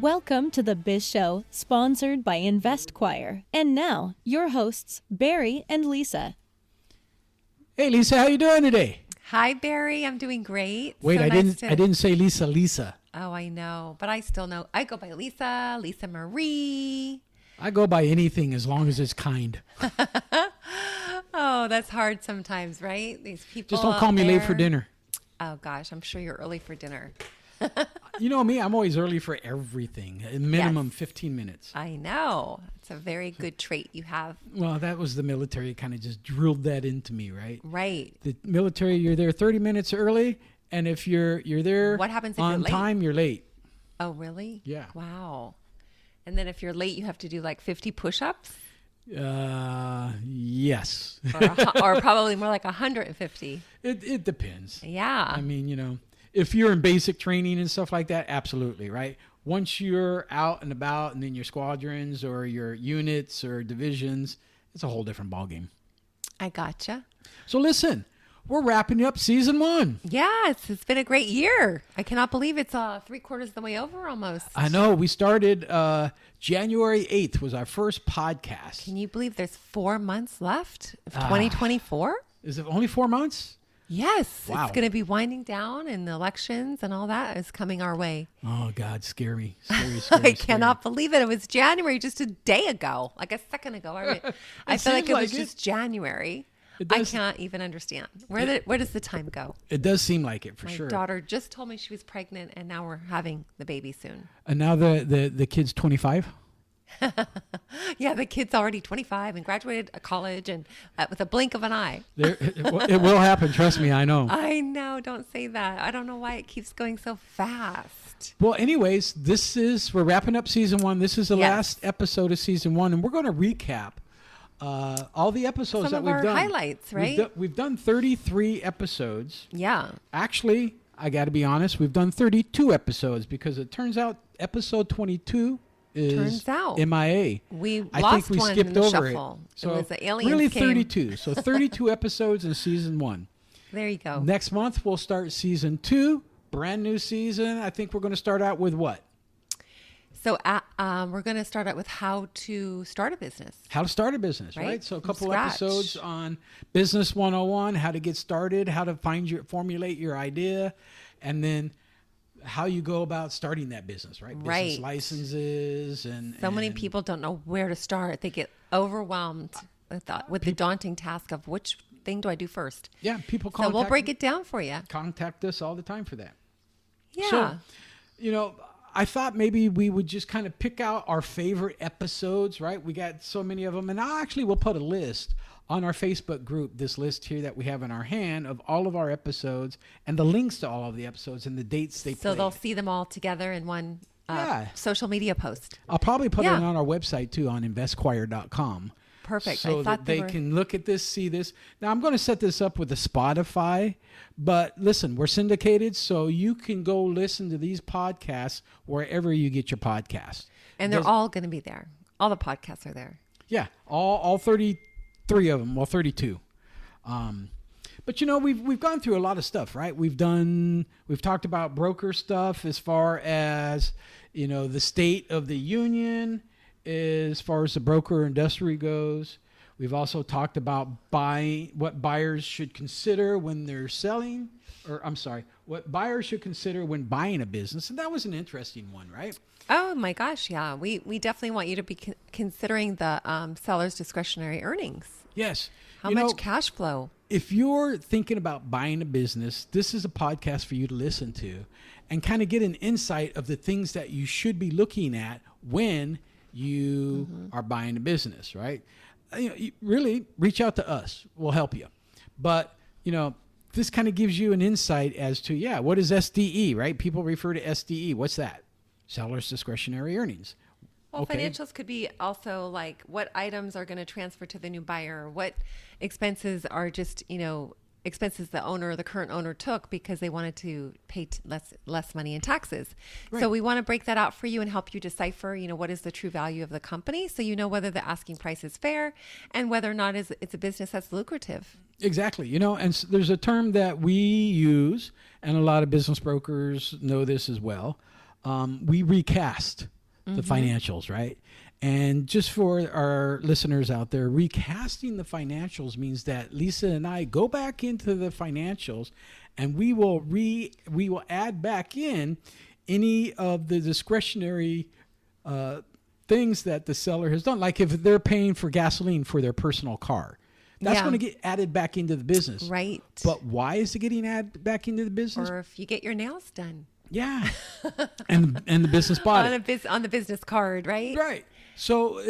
Welcome to the Biz Show, sponsored by InvestQuire. And now, your hosts, Barry and Lisa. Hey, Lisa, how you doing today? Hi, Barry. I'm doing great. Wait, So I nice didn't say Lisa. Oh, I know, but I still know. I go by Lisa Marie. I go by anything as long as it's kind. Oh, that's hard sometimes, right? These people. Just don't call me late for dinner. Oh gosh, I'm sure you're early for dinner. You know me, I'm always early for everything. A minimum Yes. 15 minutes. I know. It's a very good trait you have. Well, that was the military kind of just drilled that into me, right? Right. The military, you're there 30 minutes early, and if you're there What happens if you're on late? time, you're late. Oh, really? Yeah. Wow. And then if you're late, you have to do like 50 push-ups, Yes. or probably more like 150. It depends. Yeah. I mean, you know, if you're in basic training and stuff like that, absolutely, right? Once you're out and about and then your squadrons or your units or divisions, it's a whole different ballgame. I gotcha. So listen, we're wrapping up season 1. Yeah, it's been a great year. I cannot believe it's 3/4 of the way over almost. I know. We started January 8th was our first podcast. Can you believe there's 4 months left of 2024? Is it only 4 months? Yes. Wow. It's going to be winding down and the elections and all that is coming our way. Oh, God, scary. I cannot believe it. It was January just a day ago, like a second ago. I feel like seems it was like it. just January. It I does- can't even understand. Where does the time go? It does seem like it, for My sure. daughter just told me she was pregnant and now we're having the baby soon. And now the kid's 25? Yeah, the kid's already 25 and graduated college and with a blink of an eye. It will happen. Trust me, I know. I know. Don't say that. I don't know why it keeps going so fast. Well, anyways, we're wrapping up season 1. This is the Yes. last episode of season 1, and we're going to recap all the episodes Some that of we've our done. highlights, right? We've done 33 episodes. Yeah. Actually, I got to be honest, we've done 32 episodes because it turns out episode 22 is Turns out. MIA. We I lost think we one skipped in the over shuffle. it. So it was the aliens really came. 32. So 32 episodes in season 1. There you go. Next month we'll start season 2, brand new season. I think we're going to start out with what? So we're going to start out with how to start a business. How to start a business, right? Right, So a from couple scratch. episodes on Business 101, how to get started, how to formulate your idea, and then how you go about starting that business, right? Right. Business licenses and So many people don't know where to start. They get overwhelmed with the daunting task of which thing do I do first. Yeah, people So we'll break it down for you. contact us all the time for that. Yeah. So, you know, I thought maybe we would just kind of pick out our favorite episodes, right? We got so many of them. And we'll put a list on our Facebook group, this list here that we have in our hand of all of our episodes and the links to all of the episodes and the dates they So played. they'll see them all together in one Yeah. social media post. I'll probably put Yeah. it on our website too, on investquire.com. Perfect. So I that thought they can look at this, see this. Now, I'm going to set this up with the Spotify, but listen, we're syndicated, so you can go listen to these podcasts wherever you get your podcast. And they're all going to be there. All the podcasts are there. Yeah, all 33 of them, well, 32. But you know, we've gone through a lot of stuff, right? We've talked about broker stuff as far as, you know, the state of the union as far as the broker industry goes. We've also talked about what buyers should consider when they're selling, what buyers should consider when buying a business. And that was an interesting one, right? Oh my gosh, yeah. We definitely want you to be considering the seller's discretionary earnings. Yes. How much cash flow? If you're thinking about buying a business, this is a podcast for you to listen to and kind of get an insight of the things that you should be looking at when you are buying a business, right? You know, you really reach out to us. We'll help you. But, you know, this kind of gives you an insight as to, what is SDE, right? People refer to SDE. What's that? Seller's discretionary earnings. Well, financials could be also like what items are going to transfer to the new buyer, what expenses are just, expenses the current owner took because they wanted to pay less money in taxes. Right. So we want to break that out for you and help you decipher, what is the true value of the company, so you know whether the asking price is fair and whether or not it's a business that's lucrative. Exactly. And there's a term that we use, and a lot of business brokers know this as well. we recast the financials, right? And just for our listeners out there, recasting the financials means that Lisa and I go back into the financials, and we will add back in any of the discretionary things that the seller has done. Like if they're paying for gasoline for their personal car, that's going to get added back into the business. Right. But why is it getting added back into the business? Or if you get your nails done. Yeah. and the business bought it. On the business card, right? Right. So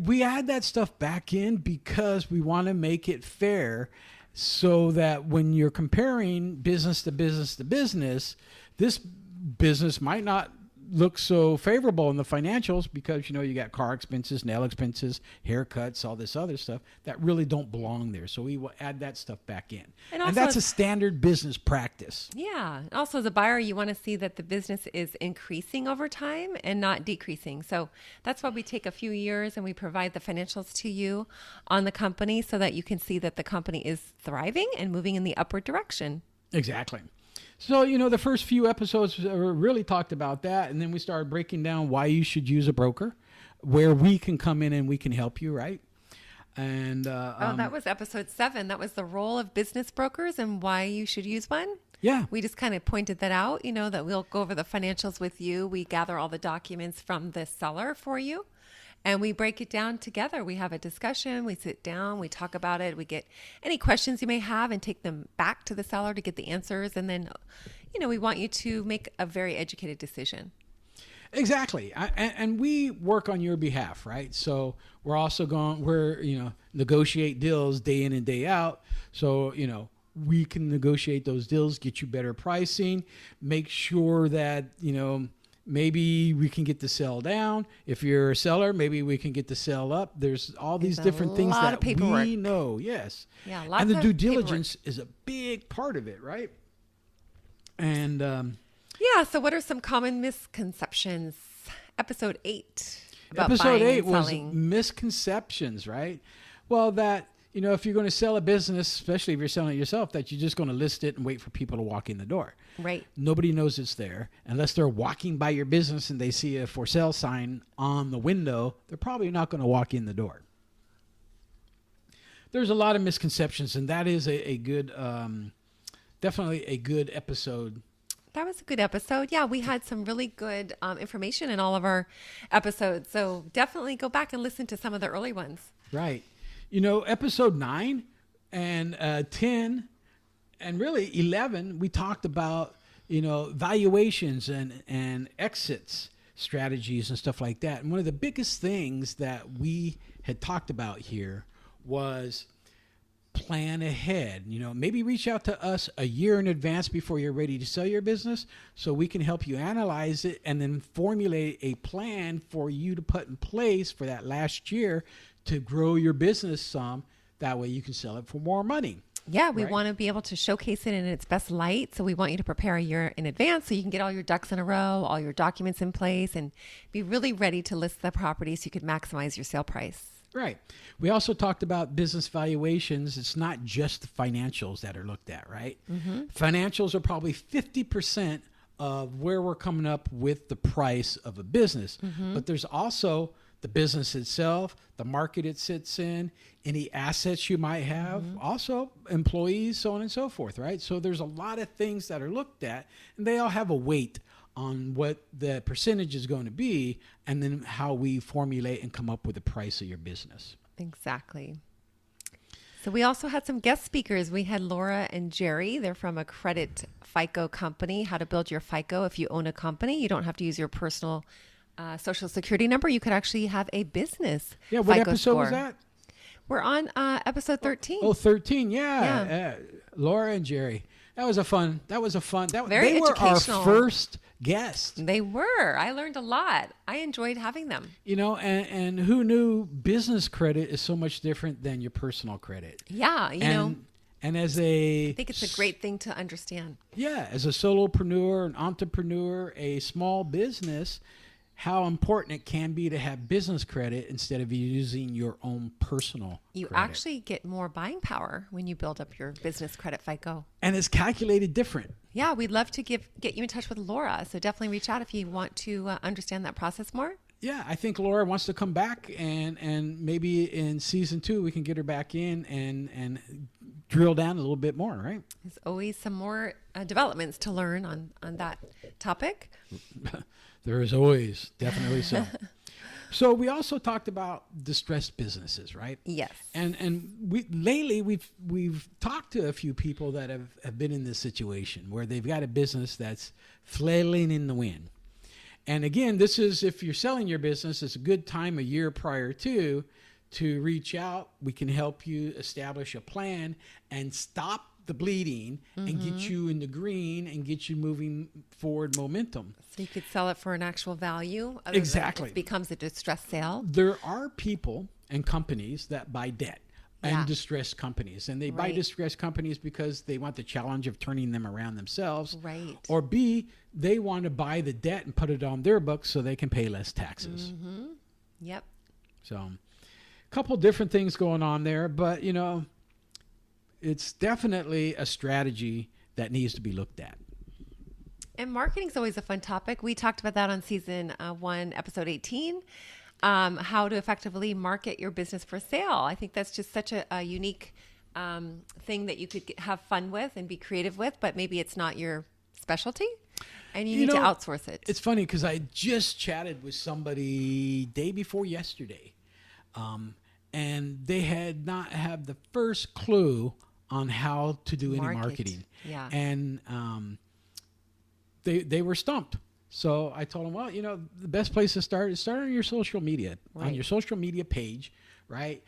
we add that stuff back in because we want to make it fair, so that when you're comparing business to business to business, this business might not look so favorable in the financials because, you got car expenses, nail expenses, haircuts, all this other stuff that really don't belong there. So we will add that stuff back in. And that's a standard business practice. Yeah. Also, as a buyer, you want to see that the business is increasing over time and not decreasing. So that's why we take a few years and we provide the financials to you on the company so that you can see that the company is thriving and moving in the upward direction. Exactly. So, the first few episodes really talked about that. And then we started breaking down why you should use a broker, where we can come in and we can help you, right? And that was episode 7. That was the role of business brokers and why you should use one. Yeah. We just kind of pointed that out, that we'll go over the financials with you. We gather all the documents from the seller for you. And we break it down together. We have a discussion. We sit down. We talk about it. We get any questions you may have and take them back to the seller to get the answers. And then, we want you to make a very educated decision. Exactly. And we work on your behalf, right? So we're also negotiate deals day in and day out. So, we can negotiate those deals, get you better pricing, make sure that, maybe we can get the sell down. If you're a seller, maybe we can get the sell up. There's all these different things that we know. Yes. Yeah, and the due diligence is a big part of it, right? And so what are some common misconceptions? Episode 8. Episode 8 was misconceptions, right? Well, that, if you're going to sell a business, especially if you're selling it yourself, that you're just going to list it and wait for people to walk in the door. Right. Nobody knows it's there unless they're walking by your business and they see a for sale sign on the window. They're probably not going to walk in the door. There's a lot of misconceptions, and that is a good, definitely a good episode. That was a good episode. Yeah, we had some really good information in all of our episodes. So definitely go back and listen to some of the early ones. Right. Episode 9 and 10 and really 11, we talked about, valuations and exits strategies and stuff like that. And one of the biggest things that we had talked about here was plan ahead. Maybe reach out to us a year in advance before you're ready to sell your business so we can help you analyze it and then formulate a plan for you to put in place for that last year to grow your business some. That way you can sell it for more money. Yeah, we want to be able to showcase it in its best light. So we want you to prepare a year in advance so you can get all your ducks in a row, all your documents in place, and be really ready to list the property so you could maximize your sale price. Right. We also talked about business valuations. It's not just the financials that are looked at, right? Mm-hmm. Financials are probably 50% of where we're coming up with the price of a business. Mm-hmm. But there's also the business itself, the market it sits in, any assets you might have, also employees, so on and so forth, right? So there's a lot of things that are looked at, and they all have a weight on what the percentage is going to be, and then how we formulate and come up with the price of your business. Exactly. So we also had some guest speakers. We had Laura and Jerry. They're from a credit FICO company, how to build your FICO. If you own a company, you don't have to use your personal social security number. You could actually have a business what FICO episode score. was that? We're on episode 13. Oh, 13. Yeah. Laura and Jerry. That was a fun. Very they were educational. Our first guests. They were. I learned a lot. I enjoyed having them. And who knew business credit is so much different than your personal credit? Yeah, And as I think it's a great thing to understand. Yeah, as a solopreneur, an entrepreneur, a small business, how important it can be to have business credit instead of using your own personal You credit. actually get more buying power when you build up your business credit FICO. And it's calculated different. Yeah, we'd love to get you in touch with Laura. So definitely reach out if you want to understand that process more. Yeah, I think Laura wants to come back, and maybe in season 2 we can get her back in and drill down a little bit more, right? There's always some more developments to learn on that topic. There is always, definitely so. So we also talked about distressed businesses, right? Yes. And lately we've talked to a few people that have been in this situation where they've got a business that's flailing in the wind. And again, this is, if you're selling your business, it's a good time a year prior to reach out. We can help you establish a plan and stop the bleeding and get you in the green and get you moving forward momentum. So you could sell it for an actual value. Exactly. It becomes a distressed sale. There are people and companies that buy debt and Yeah. distressed companies. And they buy Right. distressed companies because they want the challenge of turning them around themselves. Right. Or B, they want to buy the debt and put it on their books so they can pay less taxes. Yep. So a couple different things going on there, but it's definitely a strategy that needs to be looked at. And marketing is always a fun topic. We talked about that on season 1, episode 18, how to effectively market your business for sale. I think that's just such a unique thing that you could have fun with and be creative with, but maybe it's not your specialty and you need to outsource it. It's funny because I just chatted with somebody day before yesterday, and they had not had the first clue on how to do any marketing. Yeah. And they were stumped. So I told them, well, the best place to start is start on your social media, on your social media page, right?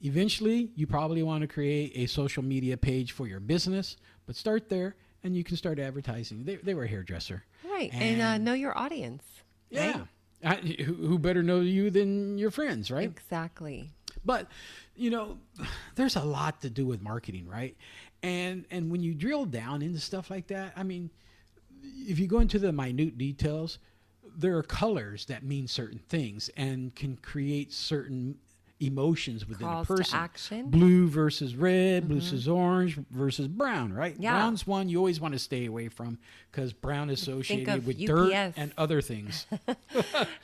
Eventually, you probably want to create a social media page for your business, but start there and you can start advertising. They were a hairdresser. Right. And know your audience. Yeah. Right? Who better know you than your friends, right? Exactly. But, there's a lot to do with marketing, right? And when you drill down into stuff like that, I mean, if you go into the minute details, there are colors that mean certain things and can create certain emotions within Calls a person. to action. Blue versus red, blue versus orange versus brown, right? Yeah. Brown's one you always want to stay away from because brown is associated with UPS. dirt and other things.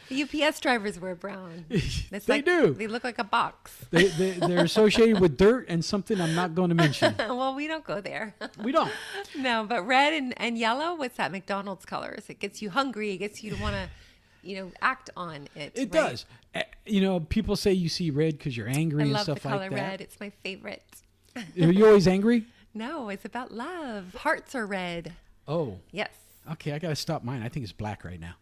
The UPS drivers wear brown. It's They do. They look like a box. They're associated with dirt and something I'm not going to mention. Well, we don't go there. We don't. No, but red and yellow, what's that? McDonald's colors. It gets you hungry. It gets you to want to, act on it. It right? does. People say you see red because you're angry I and love stuff the color like that. red. It's my favorite. Are you always angry? No, it's about love. Hearts are red. Oh. Yes. Okay, I got to stop mine. I think it's black right now.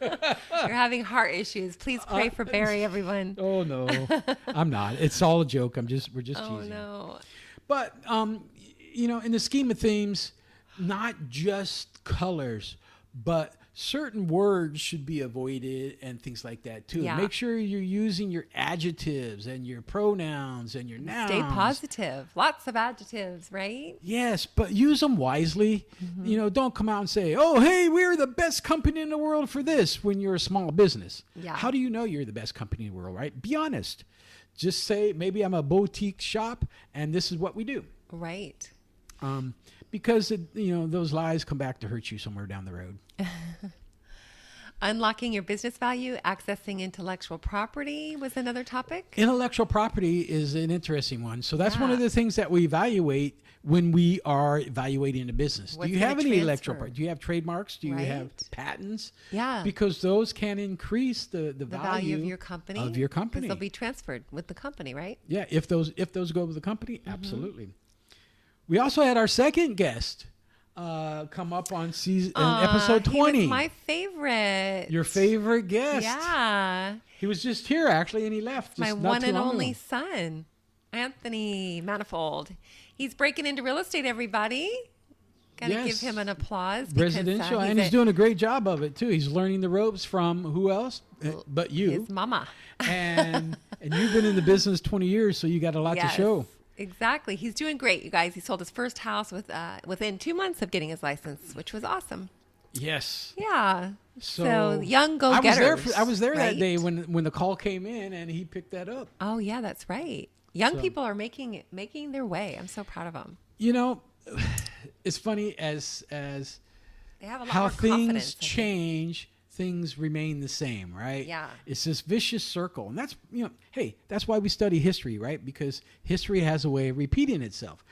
You're having heart issues. Please pray for Barry, everyone. Oh, no. I'm not. It's all a joke. We're just Oh, teasing. no. But, in the scheme of things, not just colors, but certain words should be avoided and things like that too. Yeah. Make sure you're using your adjectives and your pronouns and your nouns. Stay positive. Lots of adjectives, right? Yes, but use them wisely. Don't come out and say, oh, hey, we're the best company in the world for this when you're a small business. Yeah. How do you know you're the best company in the world, right? Be honest. Just say, maybe I'm a boutique shop and this is what we do. Right. Because those lies come back to hurt you somewhere down the road. Unlocking your business value, accessing intellectual property was another topic. Intellectual property is an interesting one. So that's one Yeah. of the things that we evaluate when we are evaluating a business. What's Do you have gonna any intellectual transfer? property? Do you have trademarks? Do you have Right. patents? Yeah. Because those can increase the The value of your company. Of your 'cause company. they'll be transferred with the company, right? Yeah, if those go with the company, Mm-hmm. absolutely. We also had our second guest come up on episode 20. He was my favorite. Your favorite guest. Yeah. He was just here actually, and he left. My just not one too and long only ago. son, Anthony Manifold. He's breaking into real estate, everybody. Gotta Yes. give him an applause. because, Residential, and he's doing a great job of it too. He's learning the ropes from who else but you, his mama. and you've been in the business 20 years, so you got a lot to show. Exactly. He's doing great, you guys. He sold his first house within 2 months of getting his license, which was awesome. Yes. Yeah. So young go-getters. I was there that right? day when the call came in, and he picked that up. Oh yeah, that's right. Young So- people are making their way. I'm so proud of them. it's funny as They have a lot how more confidence. things change, things remain the same, right? Yeah. It's this vicious circle. And that's, hey, that's why we study history, right? Because history has a way of repeating itself.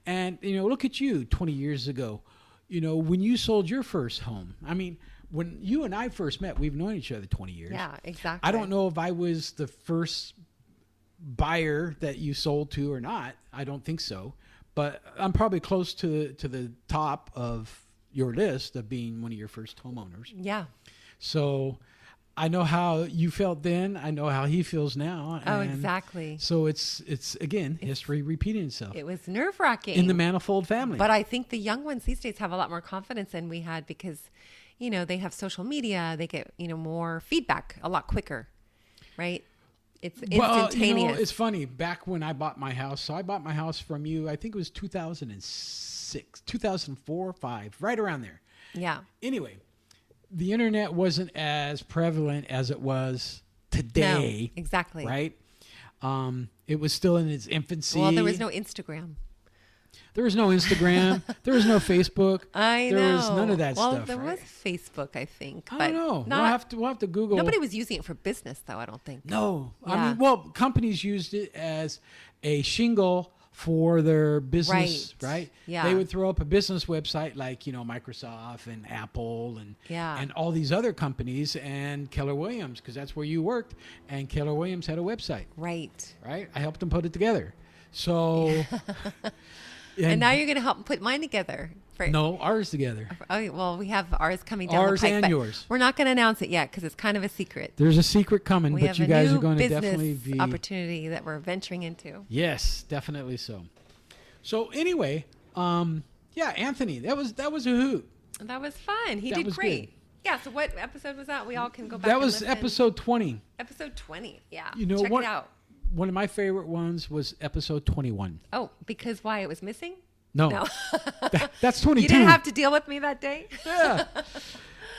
And, look at you 20 years ago, when you sold your first home. I mean, when you and I first met, we've known each other 20 years. Yeah, exactly. I don't know if I was the first buyer that you sold to or not. I don't think so. But I'm probably close to the top of your list of being one of your first homeowners. Yeah. So I know how you felt then. I know how he feels now. Oh, and exactly. So it's again, history repeating itself. It was nerve-wracking. In the Manifold family. But I think the young ones these days have a lot more confidence than we had because, they have social media. They get, more feedback a lot quicker, right? It's instantaneous. It's funny. Back when I bought my house, so I bought my house from you, I think it was 2006, 2004, 5, right around there. Yeah. Anyway, the internet wasn't as prevalent as it was today. No, exactly. Right? It was still in its infancy. Well, there was no Instagram. There was no Instagram. There was no Facebook. I know. There was none of that stuff. Well, there was Facebook, I think. I don't know. We'll have to Google. Nobody was using it for business, though, I don't think. No. Yeah. I mean, companies used it as a shingle for their business, right? Yeah. They would throw up a business website like, Microsoft and Apple and all these other companies and Keller Williams, because that's where you worked. And Keller Williams had a website. Right. Right? I helped them put it together. So... And now you're going to help put mine together. No, ours together. Oh, well, we have ours coming down the Ours pipe. and but yours. We're not going to announce it yet because it's kind of a secret. There's a secret coming, We but have you a guys new are going to business definitely be... opportunity that we're venturing into. Yes, definitely so. So anyway, Anthony, that was a hoot. That was fun. He That did was great. good. Yeah, so what episode was that? We all can go back That and was listen. episode 20. Episode 20, yeah. Check it out. One of my favorite ones was episode 21. Oh, because why? It was missing? No. That's 22. You didn't have to deal with me that day? Yeah.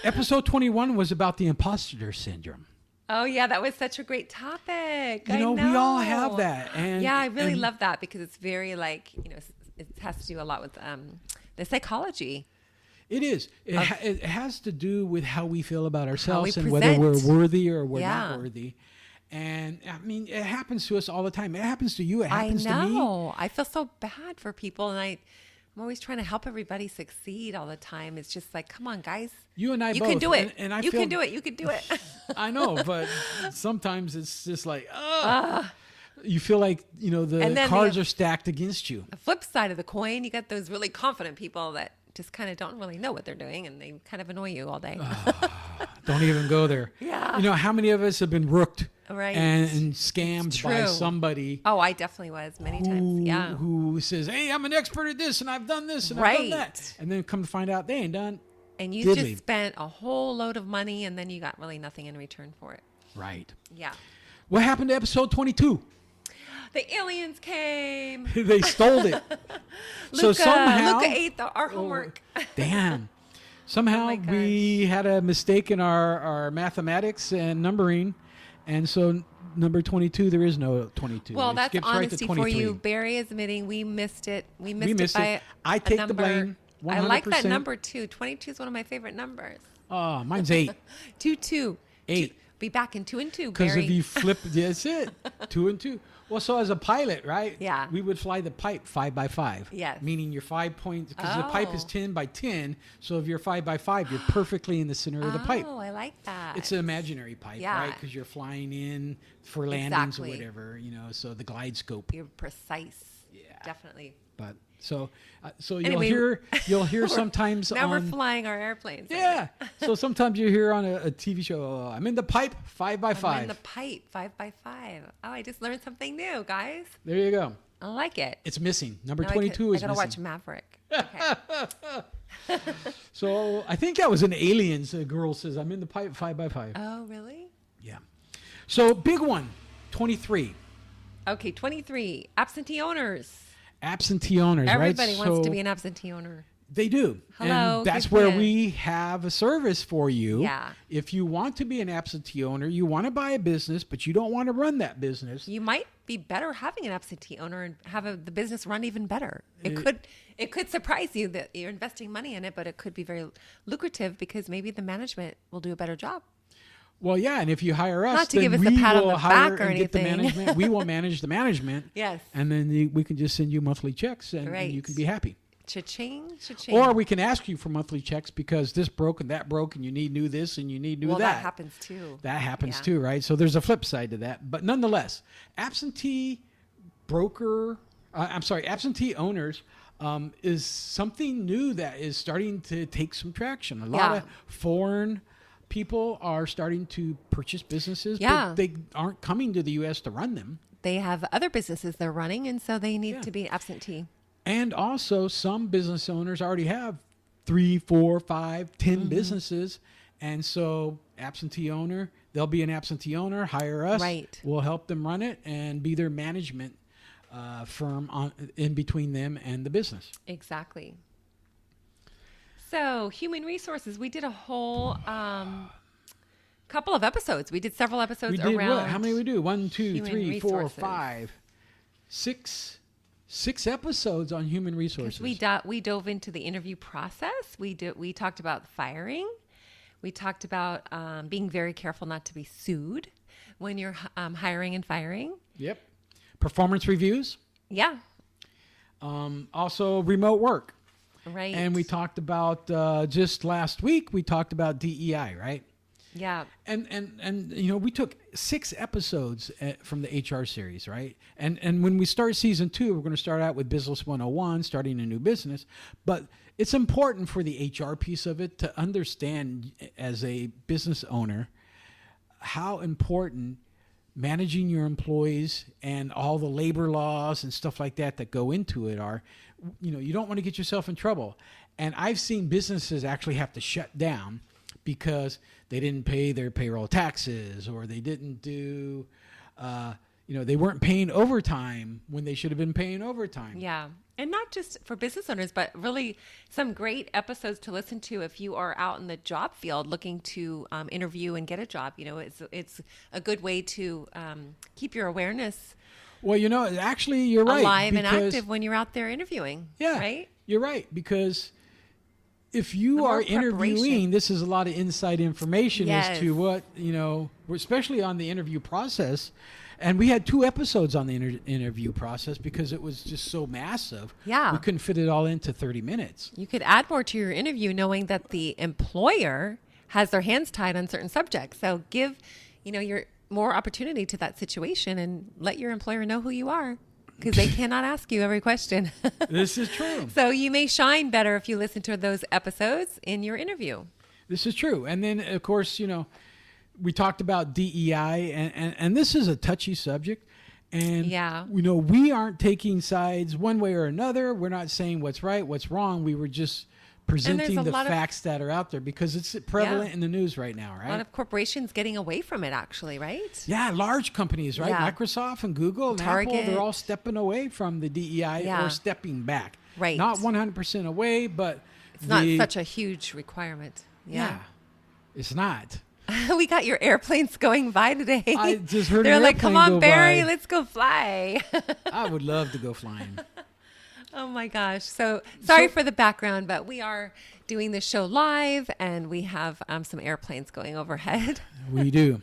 Episode 21 was about the imposter syndrome. Oh, yeah, that was such a great topic. We all have that. And yeah, I really love that because it's very it has to do a lot with the psychology. It is. It has to do with how we feel about ourselves and present. whether we're worthy or we're Yeah. not worthy. And I mean, it happens to us all the time. It happens to you. It happens to me. I know. I feel so bad for people, and I'm always trying to help everybody succeed all the time. It's just like, come on, guys. You and I you both. can do it. And I you feel, can do it. You can do it. I know, but sometimes it's just like, you feel like, the cards are stacked against you. The flip side of the coin, you got those really confident people that just kind of don't really know what they're doing, and they kind of annoy you all day. Don't even go there. Yeah. How many of us have been rooked Right. and scammed by True. somebody Oh, I definitely was many times. Yeah. who says, hey, I'm an expert at this and I've done this and I've Right. done that. And then come to find out they ain't done. And you diddly. just spent a whole load of money, and then you got really nothing in return for it. Right. Yeah. What happened to episode 22? The aliens came. They stole it. Luca ate our homework. Damn. Somehow my gosh. we had a mistake in our mathematics and numbering. And so number 22, there is no 22. Well, It that's skips right to honesty for 23. you. Barry is admitting we missed it. We missed, missed it by it. I take the number. blame, I like that 100%. number too. 22 is one of my favorite numbers. Oh, mine's 8. 2-2. 8. Be back in 2 and 2, Because Barry. if you flip, that's it. 2 and 2. Well, so as a pilot, right? Yeah. We would fly the pipe 5 by 5. Yes. Meaning you're 5 points, because the pipe is Oh. 10 by 10. So if you're 5 by 5, you're perfectly in the center of the pipe. Oh, I like that. It's an imaginary pipe, Yeah. right? Because you're flying in for landings Exactly. or whatever, so the glide scope. You're precise. Yeah. Definitely. But so Anyway, you'll hear sometimes Now we're on flying our airplanes. yeah. So sometimes you hear on a TV show, I'm in the pipe 5 by 5. I'm in the pipe 5 by 5. Oh, I just learned something new, guys. There you go. I like it. It's missing. Number Now 22 is I gotta watch missing. Maverick. Okay. So I think that was an Aliens. A girl says, I'm in the pipe 5 by 5. Oh, really? Yeah. So big one, 23. Okay, 23. Absentee owners. Absentee owners, Everybody right? wants So to be an absentee owner. They do. Hello, And that's give where me a- we have a service for you. Yeah. If you want to be an absentee owner, you want to buy a business, but you don't want to run that business. You might be better having an absentee owner and have the business run even better. It could surprise you that you're investing money in it, but it could be very lucrative because maybe the management will do a better job. Well, yeah, and if you hire us, Not to then give us a we pat on will the hire back or and get the anything. management. We will manage the management. Yes. And then we can just send you monthly checks, and Right. you can be happy. Cha-ching, cha-ching. Or we can ask you for monthly checks because this broke and that broke, and you need new this and you need new well, that. that happens too. That happens Yeah. too, right? So there's a flip side to that. But nonetheless, absentee owners is something new that is starting to take some traction. A lot of foreign people are starting to purchase businesses, but they aren't coming to the U.S. to run them. They have other businesses they're running, and so they need to be absentee. And also, some business owners already have 3, 4, 5, 10 businesses. And so absentee owner, they'll be an absentee owner, hire us. Right. We'll help them run it and be their management firm in between them and the business. Exactly. So human resources, we did a whole couple of episodes. We did several episodes We did around. what? How many we do? 1, 2, human 3, 4, resources. 5, 6 episodes on human resources. We dove into the interview process. We talked about firing. We talked about being very careful not to be sued when you're hiring and firing. Yep. Performance reviews. Yeah. Also remote work. Right. And we talked about just last week, we talked about DEI, right? Yeah. And you know, we took 6 episodes from the HR series, right? And when we start season 2, we're going to start out with Business 101, starting a new business. But it's important for the HR piece of it to understand as a business owner how important managing your employees and all the labor laws and stuff like that go into it are. You know, you don't want to get yourself in trouble. And I've seen businesses actually have to shut down because they didn't pay their payroll taxes, or they didn't do, they weren't paying overtime when they should have been paying overtime. Yeah. And not just for business owners, but really some great episodes to listen to if you are out in the job field looking to interview and get a job. You know, it's a good way to keep your awareness Well, you know, actually, you're right. alive and active when you're out there interviewing. Yeah, right? You're right, because if you More are preparation. interviewing, this is a lot of inside information as Yes. to what, you know, especially on the interview process. And we had 2 episodes on the interview process because it was just so massive. Yeah. We couldn't fit it all into 30 minutes. You could add more to your interview knowing that the employer has their hands tied on certain subjects. So give, your more opportunity to that situation and let your employer know who you are, because they cannot ask you every question. This is true. So you may shine better if you listen to those episodes in your interview. This is true. And then, of course, we talked about DEI, and this is a touchy subject. And, Yeah. We aren't taking sides one way or another. We're not saying what's right, what's wrong. We were just presenting a the lot of- facts that are out there because it's prevalent Yeah. in the news right now, A right? lot of corporations getting away from it, actually, right? Yeah, large companies, right? Yeah. Microsoft and Google and Target. Apple, they're all stepping away from the DEI Yeah. or stepping back. Right. Not 100% away, but It's not such a huge requirement. Yeah. It's not. We got your airplanes going by today. I just heard They're an like, come airplane on, go Barry, by." let's go fly. I would love to go flying. Oh my gosh. So sorry for the background, but we are doing this show live and we have some airplanes going overhead. We do.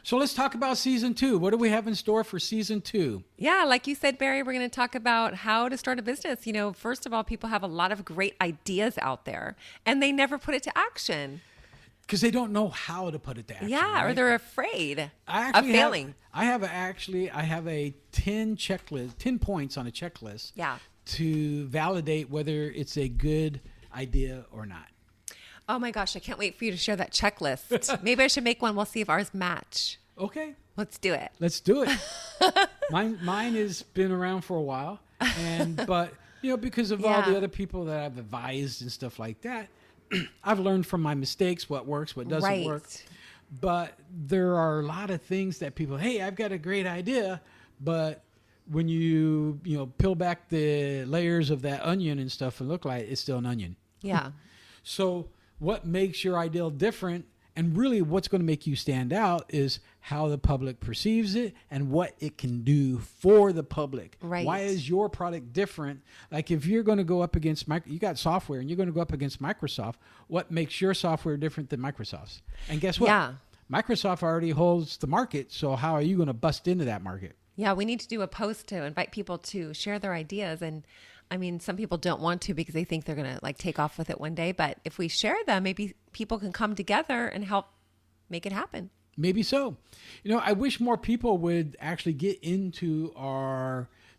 So let's talk about season 2. What do we have in store for season 2? Yeah, like you said, Barry, we're going to talk about how to start a business. First of all, people have a lot of great ideas out there and they never put it to action. Because they don't know how to put it to action. Yeah, or right? they're afraid I of actually failing. I have a 10 checklist, 10 points on a checklist. Yeah. To validate whether it's a good idea or not. Oh my gosh, I can't wait for you to share that checklist. Maybe I should make one. We'll see if ours match. Okay. Let's do it. Let's do it. Mine has been around for a while, but because of all the Yeah. other people that I've advised and stuff like that, I've learned from my mistakes what works, what doesn't Right. work. But there are a lot of things that people, hey, I've got a great idea, but when you peel back the layers of that onion and stuff, it look like it's still an onion. Yeah. So what makes your ideal different And really what's going to make you stand out is how the public perceives it and what it can do for the public. Right. Why is your product different? Like if you're going to go up against, you got software and you're going to go up against Microsoft, what makes your software different than Microsoft's? And guess what? Yeah. Microsoft already holds the market. So how are you going to bust into that market? Yeah, we need to do a post to invite people to share their ideas. And I mean, some people don't want to because they think they're going to like take off with it one day. But if we share them, maybe people can come together and help make it happen. Maybe so. You know, I wish more people would actually get into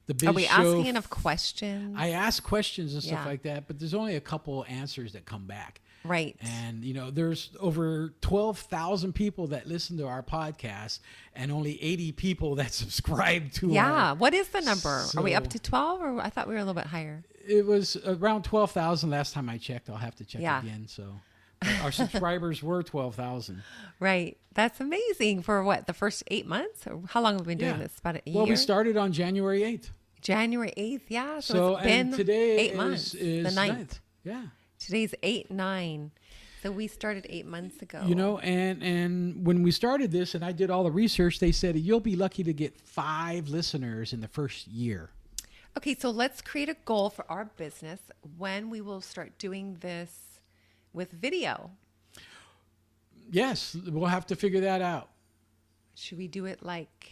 the Biz Show. Are we asking enough questions? I ask questions and stuff Yeah. like that, but there's only a couple answers that come back. Right. And, you know, there's over 12,000 people that listen to our podcast and only 80 people that subscribe to Yeah. our... What is the number? Are we up So- to 12 or I thought we were a little bit higher? It was around 12,000 last time I checked. I'll have to check Yeah. again. So but our subscribers were 12,000. Right. That's amazing for what, the first 8 months? Or how long have we been doing Yeah. this? About a Well, year? we started on January 8th. January 8th. Yeah. So, So it's been and today 8 months. is the 9th. Yeah. Today's 8/9. So we started 8 months ago. You know, and when we started this and I did all the research, they said you'll be lucky to get 5 listeners in the first year. Okay, so let's create a goal for our business when we will start doing this with video. Yes, we'll have to figure that out. Should we do it like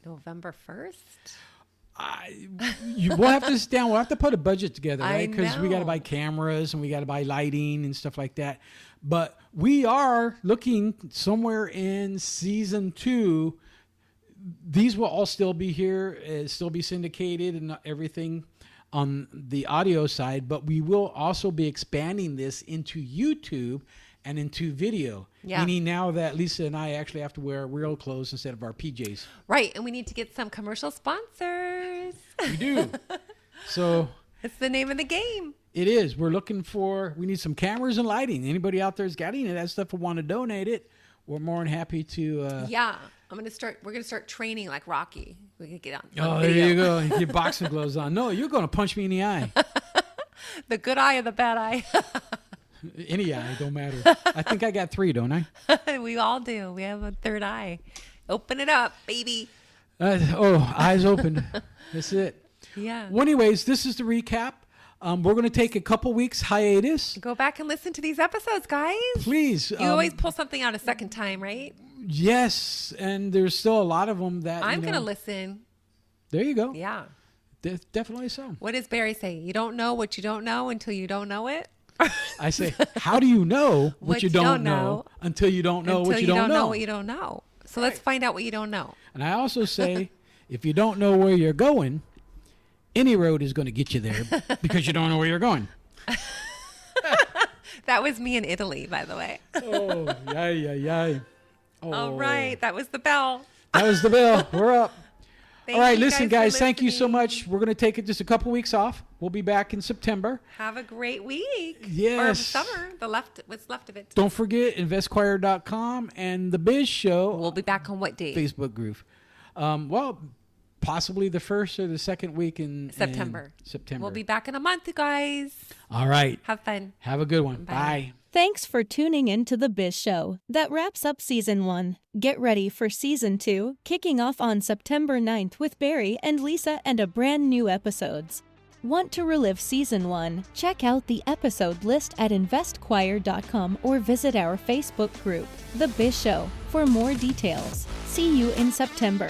November 1st? We'll have to sit down. We'll have to put a budget together, I right? Because we got to know. buy cameras and we got to buy lighting and stuff like that. But we are looking somewhere in season 2. These will all still be here, still be syndicated and everything on the audio side. But we will also be expanding this into YouTube and into video. Yeah. Meaning now that Lisa and I actually have to wear real clothes instead of our PJs. Right, and we need to get some commercial sponsors. We do. So It's the name of the game. it is. We need some cameras and lighting. Anybody out there's got any of that stuff and want to donate it, we're more than happy to. Yeah, we're going to start training like Rocky. We can get on Oh, video. there you go. You get boxing gloves on. No, you're going to punch me in the eye. The good eye or the bad eye. Any eye, don't matter. I think I got 3, don't I? We all do. We have a third eye. Open it up, baby. Eyes open. That's it. Yeah. Well, anyways, this is the recap. We're going to take a couple weeks hiatus. Go back and listen to these episodes, guys. Please. You always pull something out a second time, right? Yes, and there's still a lot of them that I'm going to listen. There you go. Yeah. Definitely so. What does Barry say? You don't know what you don't know until you don't know it? I say, how do you know what you don't know until you don't know what you don't know? what you don't know. So let's find out what you don't know. And I also say, if you don't know where you're going, any road is going to get you there because you don't know where you're going. That was me in Italy, by the way. Oh, yay. Oh. All right. That was the bell. That was the bell. We're up. Thank All right, you listen, for guys, thank you so listening. much. We're going to take just a couple weeks off. We'll be back in September. Have a great week. Yes. Or summer. What's left of it. Don't forget investquire.com and the Biz Show We'll be back on what date? Facebook group. Well, possibly the first or the second week in September. September. We'll be back in a month, you guys. All right. Have fun. Have a good one. Bye. Bye. Thanks for tuning in to The Biz Show. That wraps up Season 1. Get ready for Season 2, kicking off on September 9th with Barry and Lisa and a brand new episodes. Want to relive Season 1? Check out the episode list at investquire.com or visit our Facebook group, The Biz Show, for more details. See you in September.